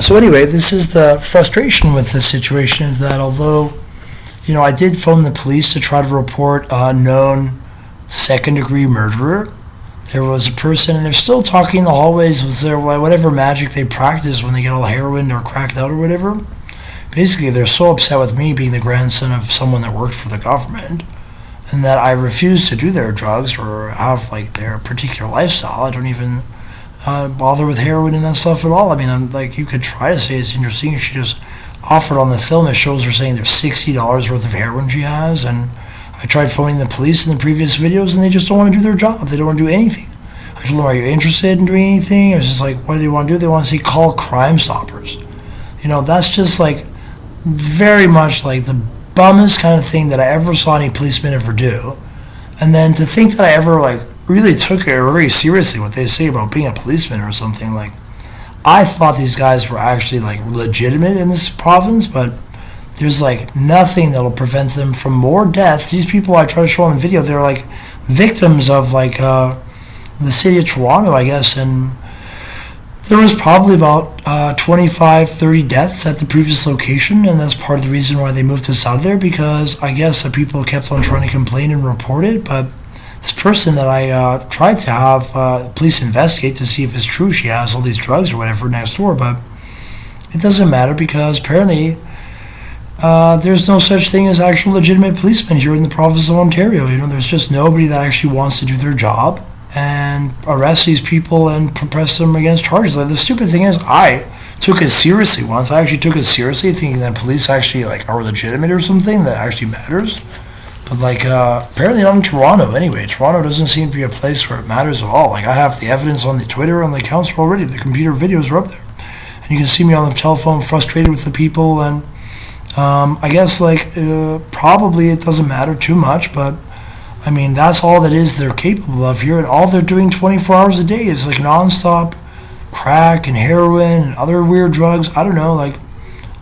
So anyway, this is the frustration with this situation is that although, I did phone the police to try to report a known second degree murderer, there was a person, and they're still talking in the hallways with their whatever magic they practice when they get all heroin or cracked out or whatever. Basically, they're so upset with me being the grandson of someone that worked for the government and that I refuse to do their drugs or have their particular lifestyle. I don't even bother with heroin and that stuff at all. I mean, I'm like, you could try to say it's interesting. She just offered on the film. It shows her saying there's $60 worth of heroin she has, and I tried phoning the police in the previous videos, and they just don't want to do their job. They don't want to do anything. I told them, are you interested in doing anything? It was just like, what do they want to do? They want to say, call Crime Stoppers. That's just very much the bummest kind of thing that I ever saw any policeman ever do. And then to think that I ever really took it very seriously, what they say about being a policeman or something, I thought these guys were actually legitimate in this province, but there's nothing that'll prevent them from more deaths. These people I try to show on the video, they're victims of the city of Toronto, I guess, and there was probably about 25, 30 deaths at the previous location, and that's part of the reason why they moved us out of there, because I guess the people kept on trying to complain and report it, but this person that I tried to have police investigate to see if it's true she has all these drugs or whatever next door, but it doesn't matter because apparently there's no such thing as actual legitimate policemen here in the province of Ontario. There's just nobody that actually wants to do their job and arrest these people and press them against charges. The stupid thing is, I took it seriously once. I actually took it seriously, thinking that police actually are legitimate or something that actually matters. But apparently not in Toronto. Anyway, Toronto doesn't seem to be a place where it matters at all. I have the evidence on the Twitter and the accounts already. The computer videos are up there, and you can see me on the telephone frustrated with the people. And I guess probably it doesn't matter too much, but I mean, that's all that is they're capable of here, and all they're doing 24 hours a day is nonstop crack and heroin and other weird drugs. I don't know,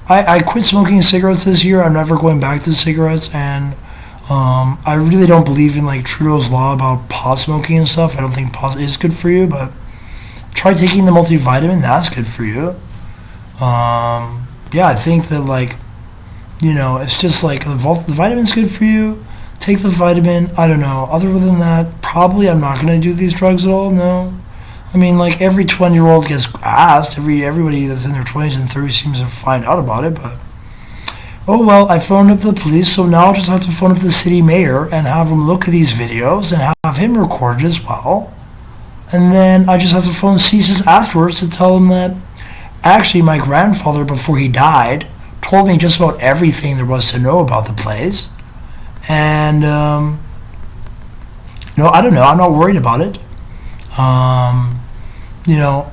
I quit smoking cigarettes this year. I'm never going back to cigarettes, and I really don't believe in Trudeau's law about pot smoking and stuff. I don't think pot is good for you, but try taking the multivitamin. That's good for you. I think that it's just the vitamin's good for you. Take the vitamin. I don't know. Other than that, probably I'm not going to do these drugs at all. No. I mean, every 20-year-old gets asked. Everybody that's in their 20s and 30s seems to find out about it. But, oh well, I phoned up the police, so now I'll just have to phone up the city mayor and have him look at these videos and have him record it as well. And then I just have to phone CSIS afterwards to tell him that actually my grandfather, before he died, told me just about everything there was to know about the place. And, no, I don't know. I'm not worried about it.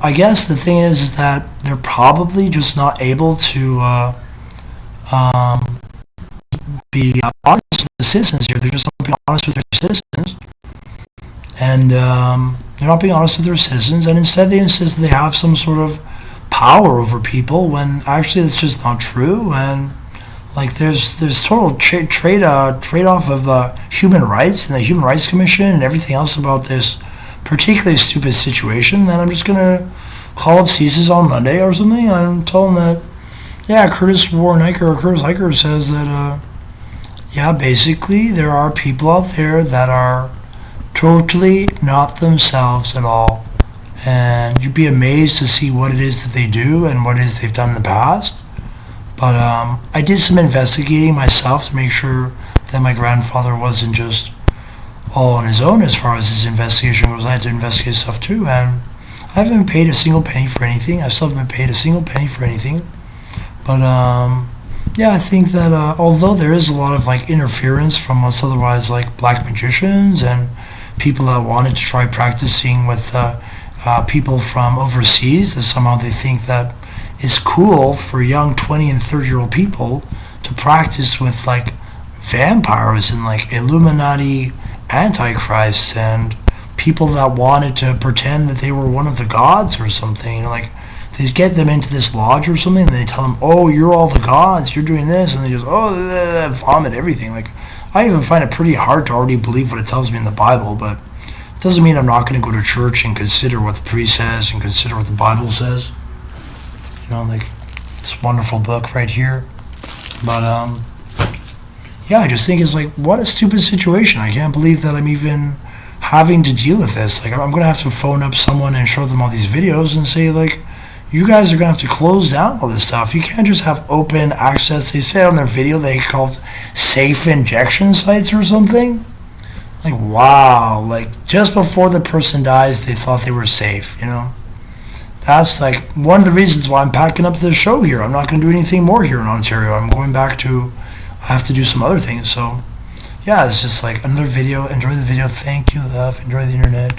I guess the thing is that they're probably just not able to be honest with the citizens here. They're just not being honest with their citizens. And they're not being honest with their citizens. And instead they insist that they have some sort of power over people when actually it's just not true. And there's total trade-off of human rights and the Human Rights Commission and everything else about this particularly stupid situation. Then I'm just going to call up CSIS on Monday or something and tell them that, Curtis Hiker says that, basically there are people out there that are totally not themselves at all. And you'd be amazed to see what it is that they do and what it is they've done in the past. But I did some investigating myself to make sure that my grandfather wasn't just all on his own as far as his investigation goes. I had to investigate stuff too, and I haven't been paid a single penny for anything. I still haven't been paid a single penny for anything. But I think that although there is a lot of interference from what's otherwise black magicians and people that wanted to try practicing with people from overseas, that somehow they think that it's cool for young 20 and 30-year-old people to practice with vampires and Illuminati antichrists and people that wanted to pretend that they were one of the gods or something. They get them into this lodge or something and they tell them, oh, you're all the gods, you're doing this, and they just vomit everything. I even find it pretty hard to already believe what it tells me in the Bible, but it doesn't mean I'm not going to go to church and consider what the priest says and consider what the Bible says. This wonderful book right here. But yeah, I just think it's like, what a stupid situation. I can't believe that I'm even having to deal with this. Like, I'm gonna have to phone up someone and show them all these videos and say, like, you guys are gonna have to close down all this stuff. You can't just have open access. They said on their video they called safe injection sites or something. Like, wow. Like, just before the person dies, they thought they were safe, you know? That's like one of the reasons why I'm packing up the show here. I'm not going to do anything more here in Ontario. I'm going back to, I have to do some other things. So, yeah, it's just like another video. Enjoy the video. Thank you, love. Enjoy the internet.